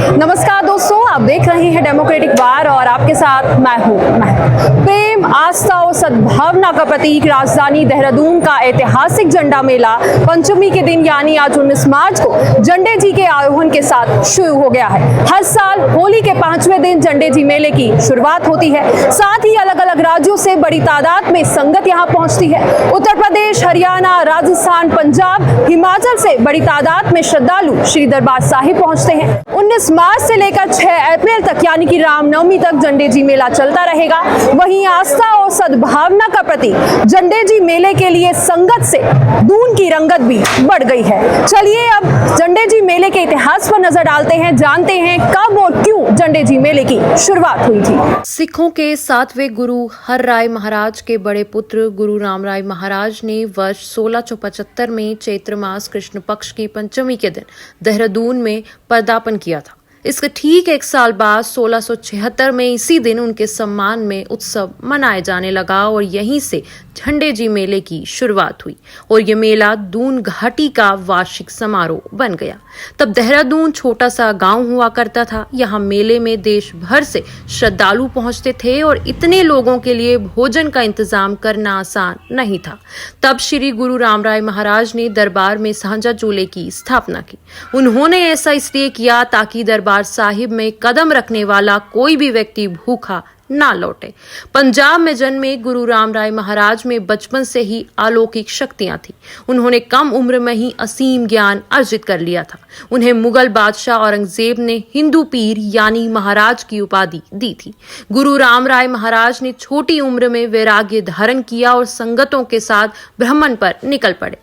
नमस्कार दोस्तों, आप देख रहे हैं डेमोक्रेटिक वार और आपके साथ मैं हूं। प्रेम, आस्था और सद्भावना का प्रतीक राजधानी देहरादून का ऐतिहासिक झंडा मेला पंचमी के दिन यानी आज 19 मार्च को झंडे जी के आरोहण के साथ शुरू हो गया है। हर साल होली के 5वें दिन झंडे जी मेले की शुरुआत होती है। साथ ही अलग अलग राज्यों से बड़ी तादाद में संगत यहाँ पहुंचती है। उत्तर प्रदेश, हरियाणा, राजस्थान, पंजाब, हिमाचल से बड़ी तादाद में श्रद्धालु श्री दरबार साहिब पहुंचते हैं। 19 मार्च से लेकर 6 अप्रैल तक यानी कि रामनवमी तक झंडे जी मेला चलता रहेगा। वहीं आस्था और सद्भावना का प्रतीक झंडे जी मेले के लिए संगत से दून की रंगत भी बढ़ गई है। चलिए अब झंडे जी मेले के इतिहास पर नजर डालते हैं, जानते हैं कब और क्यों झंडे जी मेले की शुरुआत हुई थी। सिखों के 7वें गुरु हर राय महाराज के बड़े पुत्र गुरु राम राय महाराज ने वर्ष 1675 में चैत्र मास कृष्ण पक्ष की पंचमी के दिन देहरादून में पदार्पण किया था। इसके ठीक एक साल बाद 1676 में इसी दिन उनके सम्मान में उत्सव मनाया जाने लगा और यहीं से झंडे जी मेले की शुरुआत हुई और ये मेला दून घाटी का वार्षिक समारोह बन गया। तब देहरादून छोटा सा गांव हुआ करता था। यहाँ मेले में देश भर से श्रद्धालु पहुंचते थे और इतने लोगों के लिए भोजन का इंतजाम करना आसान नहीं था। तब श्री गुरु राम राय महाराज ने दरबार में साझा चूल्हे की स्थापना की। उन्होंने ऐसा इसलिए किया ताकि दरबार साहिब में कदम रखने वाला कोई भी व्यक्ति भूखा ना लौटे। पंजाब में जन्मे गुरु राम राय महाराज में बचपन से ही अलौकिक शक्तियां थी। उन्होंने कम उम्र में ही असीम ज्ञान अर्जित कर लिया था। उन्हें मुगल बादशाह औरंगजेब ने हिंदू पीर यानी महाराज की उपाधि दी थी। गुरु राम राय महाराज ने छोटी उम्र में वैराग्य धारण किया और संगतों के साथ भ्रमण पर निकल पड़े।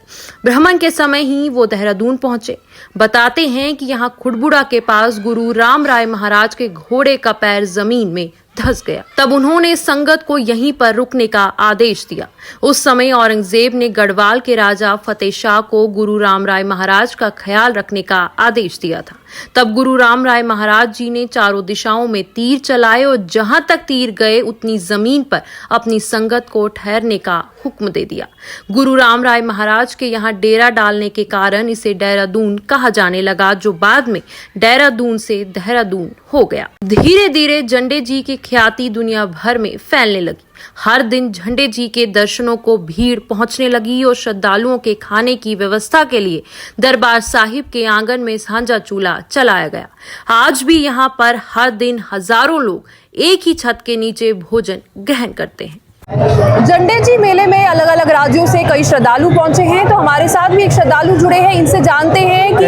भ्रमण के समय ही वो देहरादून पहुंचे। बताते हैं कि यहाँ खुड़बुड़ा के पास गुरु राम राय महाराज के घोड़े का पैर जमीन में धंस गया। तब उन्होंने संगत को यहीं पर रुकने का आदेश दिया। उस समय औरंगजेब ने गढ़वाल के राजा फतेह शाह को गुरु राम राय महाराज का ख्याल रखने का आदेश दिया था। तब गुरु राम राय महाराज जी ने चारों दिशाओं में तीर चलाए और जहां तक तीर गए उतनी जमीन पर अपनी संगत को ठहरने का हुक्म दे दिया। गुरु राम राय महाराज के यहाँ डेरा डालने के कारण इसे देहरादून कहा जाने लगा, जो बाद में देहरादून से देहरादून हो गया। धीरे धीरे झंडे जी की ख्याति दुनिया भर में फैलने लगी। हर दिन झंडे जी के दर्शनों को भीड़ पहुंचने लगी और श्रद्धालुओं के खाने की व्यवस्था के लिए दरबार साहिब के आंगन में साझा चूल्हा चलाया गया। आज भी यहाँ पर हर दिन हजारों लोग एक ही छत के नीचे भोजन ग्रहण करते हैं। झंडे जी मेले में अलग अलग राज्यों से कई श्रद्धालु पहुंचे हैं, तो हमारे साथ भी एक श्रद्धालु जुड़े हैं। इनसे जानते हैं कि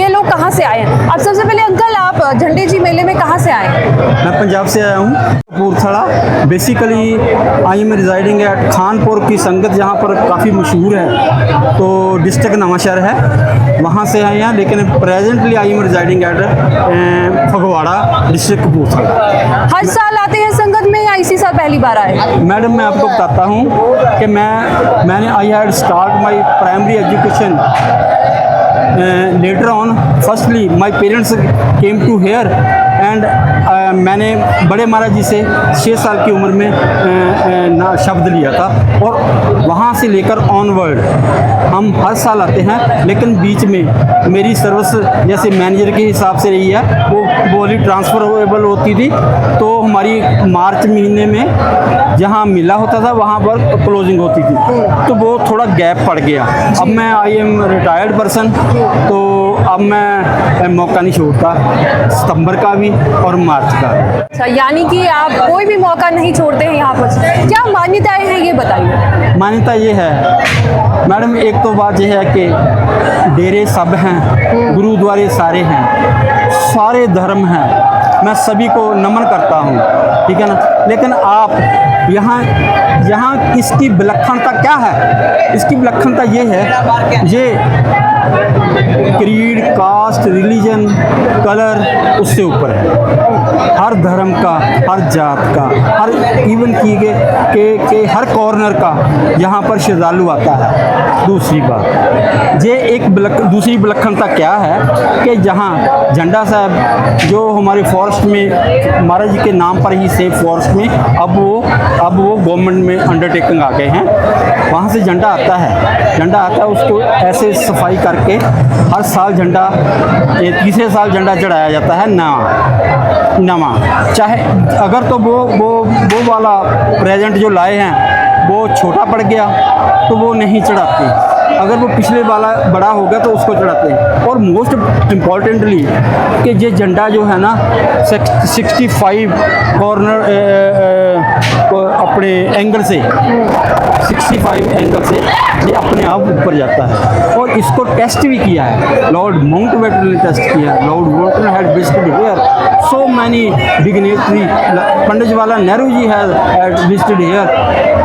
ये लोग कहां से आए हैं। अब सबसे पहले अंकल, आप झंडे जी मेले में कहां से आए हैं? मैं पंजाब से आया हूँ, Kapurthala. Basically I am residing at Khanpur की संगत यहाँ पर काफ़ी मशहूर है, तो डिस्ट्रिक्ट नवांशहर है, वहाँ से आए हैं। लेकिन presently I am residing at Phagwara district Kapurthala. हर साल आते हैं संगत में या इसी साल पहली बार आए? मैडम, मैं आपको बताता हूँ कि मैंने I had start my primary education later on. Firstly my parents came to here and मैंने बड़े महाराज जी से 6 साल की उम्र में शब्द लिया था और वहाँ से लेकर ऑनवर्ड हम हर साल आते हैं। लेकिन बीच में मेरी सर्विस जैसे मैनेजर के हिसाब से रही है, वो बोली ट्रांसफरेबल होती थी, तो हमारी मार्च महीने में जहाँ मेला होता था वहाँ पर क्लोजिंग होती थी, तो वो थोड़ा गैप पड़ गया। अब मैं आई एम रिटायर्ड पर्सन, तो अब मैं मौका नहीं छोड़ता, सितंबर का भी और मार्च का। अच्छा, यानी कि आप कोई भी मौका नहीं छोड़ते हैं यहाँ पर। क्या मान्यताएं हैं ये बताइए। मान्यता ये है मैडम, एक तो बात यह है कि डेरे सब हैं, गुरुद्वारे सारे हैं, सारे धर्म हैं, मैं सभी को नमन करता हूँ, ठीक है ना। लेकिन आप यहाँ इसकी विलक्षणता क्या है? इसकी विलक्षणता ये है, ये क्रीड, कास्ट, रिलीजन, कलर उससे ऊपर है। हर धर्म का, हर जात का, हर इवन के हर कॉर्नर का यहाँ पर श्रद्धालु आता है। दूसरी बात ये एक दूसरी विलक्षणता क्या है कि जहाँ झंडा साहब जो हमारे फॉरेस्ट में महाराज जी के नाम पर ही सेफ फॉरेस्ट में अब वो गवर्नमेंट में अंडरटेकिंग आ गए हैं, वहाँ से झंडा आता है, उसको ऐसे सफाई कर करके हर साल झंडा, ये तीसरे साल झंडा चढ़ाया जाता है नवा। चाहे अगर तो वो वाला प्रेजेंट जो लाए हैं वो छोटा पड़ गया तो वो नहीं चढ़ाते, अगर वो पिछले वाला बड़ा हो गया तो उसको चढ़ाते हैं। और मोस्ट इम्पॉर्टेंटली कि ये झंडा जो है ना 65 कॉर्नर अपने एंगल से 65 एंगल से ये अपने आप ऊपर जाता है। और इसको टेस्ट भी किया है, लॉर्ड माउंटबेटन ने टेस्ट किया है। Lord Mountbatten had visited here so many dignitary, Pandit Jawaharlal Nehru ji had visited here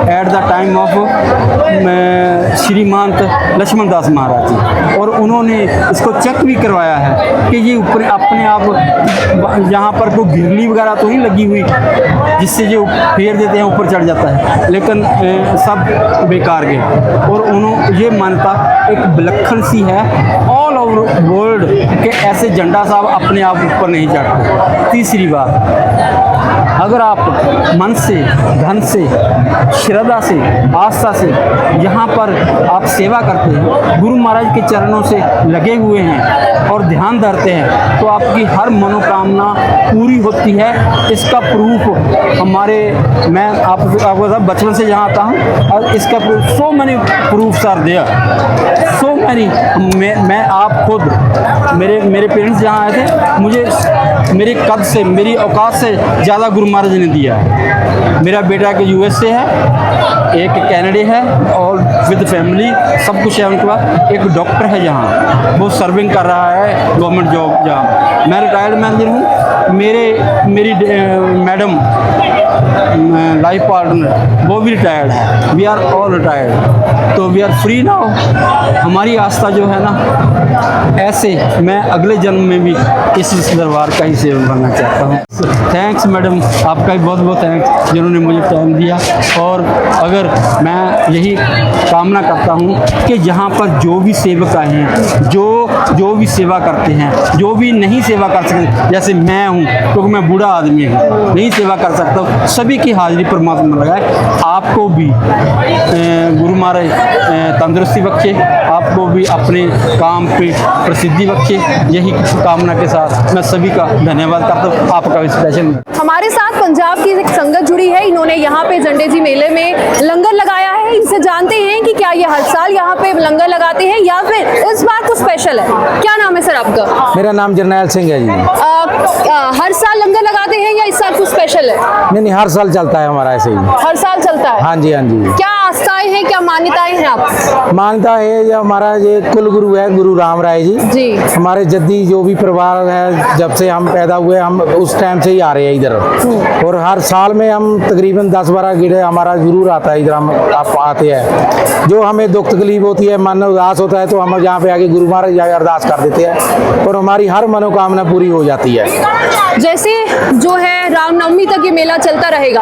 at the time of Shrimant Lakshman Das Maharaj ji, और उन्होंने इसको चेक भी करवाया है कि ये ऊपर अपने आप यहाँ पर कोई गिरली वगैरह तो नहीं लगी हुई जिससे जो फेर देते हैं ऊपर चढ़ जाता है, लेकिन सब बेकार गए। और उन्होंने ये मानता एक विलक्षण सी है ऑल ओवर वर्ल्ड के ऐसे झंडा साहब अपने आप ऊपर नहीं चढ़ते। तीसरी बात, अगर आप मन से, धन से, श्रद्धा से, आस्था से यहाँ पर आप सेवा करते हैं, गुरु महाराज के चरणों से लगे हुए हैं और ध्यान धरते हैं तो आपकी हर मनोकामना पूरी होती है। इसका प्रूफ मैं आपको बचपन से यहाँ आता हूँ और इसका proof so many proofs are there, so many. मैं आप खुद मेरे पेरेंट्स जहाँ आए थे, मुझे मेरे कद से, मेरी औकात से ज़्यादा गुरु महाराज ने दिया है। मेरा बेटा के यूएस से है, एक कनाडा है और विद फैमिली सब कुछ है उनके पास। एक डॉक्टर है जहाँ, वो सर्विंग कर रहा है गवर्नमेंट जॉब जहाँ। मैं रिटायर्ड मैनेजर हूँ। मेरी मैडम लाइफ पार्टनर वो भी रिटायर्ड है। वी आर ऑल रिटायर्ड, तो वी आर फ्री नाउ। हमारी आस्था जो है ना, ऐसे मैं अगले जन्म में भी इस दरबार का ही सेवक बनना चाहता हूँ। थैंक्स मैडम, आपका भी बहुत बहुत थैंक्स जिन्होंने मुझे टाइम दिया। और अगर मैं यही कामना करता हूँ कि यहाँ पर जो भी सेवक आए हैं, जो भी सेवा करते हैं, जो भी नहीं सेवा कर सकते, जैसे मैं हूँ क्योंकि मैं बूढ़ा आदमी हूँ, नहीं सेवा कर सकता हूँ, सभी की हाजिरी परमात्मा लगाए। आपको भी गुरु महाराज तंदुरुस्ती बख्शे, आपको भी अपने काम पे प्रसिद्धि बख्शे। यही कामना के साथ मैं सभी का धन्यवाद करता हूँ। आपका भी स्पेशल। हमारे साथ पंजाब की एक संगत जुड़ी है, इन्होंने यहाँ पे झंडे जी मेले में लंगर लगाया है। इनसे जानते हैं कि क्या ये हर साल यहाँ पे लंगर लगाते हैं या फिर इस बार कुछ स्पेशल है। क्या नाम है सर आपका? मेरा नाम जरनैल सिंह है जी। हर साल लंगर लगाते हैं या इस साल कुछ स्पेशल है? नहीं, हर साल चलता है हमारा ऐसे ही। हर साल चलता है? हाँ जी, हाँ जी। क्या आस्थाएं हैं, क्या मान्यताएं हैं आप? मान्यता है जो हमारा ये कुल गुरु है गुरु राम राय जी। हमारे जद्दी जो भी परिवार है, जब से हम पैदा हुए हम उस टाइम से ही आ रहे हैं इधर, और हर साल में हम तकरीबन 10-12 गेड़े हमारा जरूर आता है इधर। हम आप आते हैं, जो हमें दुख तकलीफ होती है, मन उदास होता है तो हम यहाँ पे आके गुरु महाराज जाके अरदास कर देते हैं और हमारी हर मनोकामना पूरी हो जाती है। जैसे जो है रामनवमी तक ये मेला चलता रहेगा,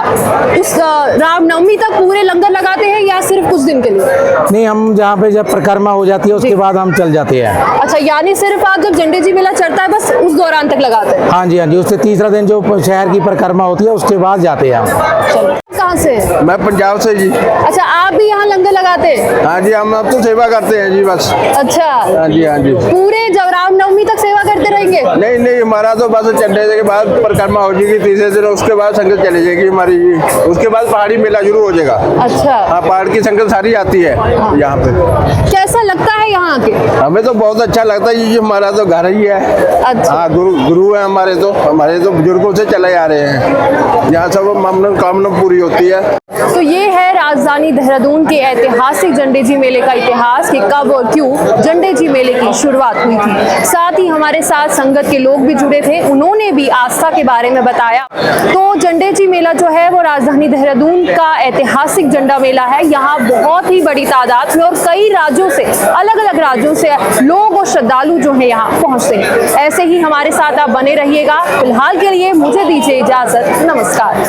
उस रामनवमी तक पूरे लंगर लगाते हैं या सिर्फ कुछ दिन के लिए? नहीं, हम जहाँ पे जब परिक्रमा हो जाती है उसके बाद हम चल जाते हैं। अच्छा, यानी सिर्फ आप जब झंडे जी मेला चलता है बस उस दौरान तक लगाते हैं? हाँ जी, हाँ जी। उससे तीसरा दिन जो शहर की परिक्रमा होती है उसके बाद जाते हैं हम। कहाँ से? मैं पंजाब से जी। अच्छा, आप भी यहाँ लंगर लगाते हैं? हाँ जी, हम अब तो सेवा करते हैं जी बस। अच्छा, हाँ जी, हाँ जी। पूरे जब रामनवमी तक सेवा करते रहेंगे? नहीं, हमारा तो बस झंडे के बाद परिक्रमा हो जाएगी तीसरे दिन, उसके बाद संगत चली जाएगी हमारी जी। उसके बाद पहाड़ी मेला शुरू हो जाएगा। अच्छा। हाँ, पहाड़ की संगत सारी आती है यहाँ पे। कैसा लगता है यहाँ आके? हमें तो बहुत अच्छा लगता है जी, हमारा तो घर ही है। अच्छा। हाँ, गुरु है हमारे तो बुजुर्गों से चले आ रहे हैं, यहाँ सब मनोकामना पूरी होती है। तो ये है राजधानी देहरादून के ऐतिहासिक झंडे जी मेले का इतिहास कि कब और क्यों झंडे जी मेले की शुरुआत हुई थी। साथ ही हमारे साथ संगत के लोग भी जुड़े थे, उन्होंने भी आस्था के बारे में बताया। तो झंडे जी मेला जो है वो राजधानी देहरादून का ऐतिहासिक झंडा मेला है। यहाँ बहुत ही बड़ी तादाद में और कई राज्यों से, अलग अलग राज्यों से लोग और श्रद्धालु जो है यहाँ पहुँचते हैं। ऐसे ही हमारे साथ आप बने रहिएगा। फिलहाल के लिए मुझे दीजिए इजाजत, नमस्कार।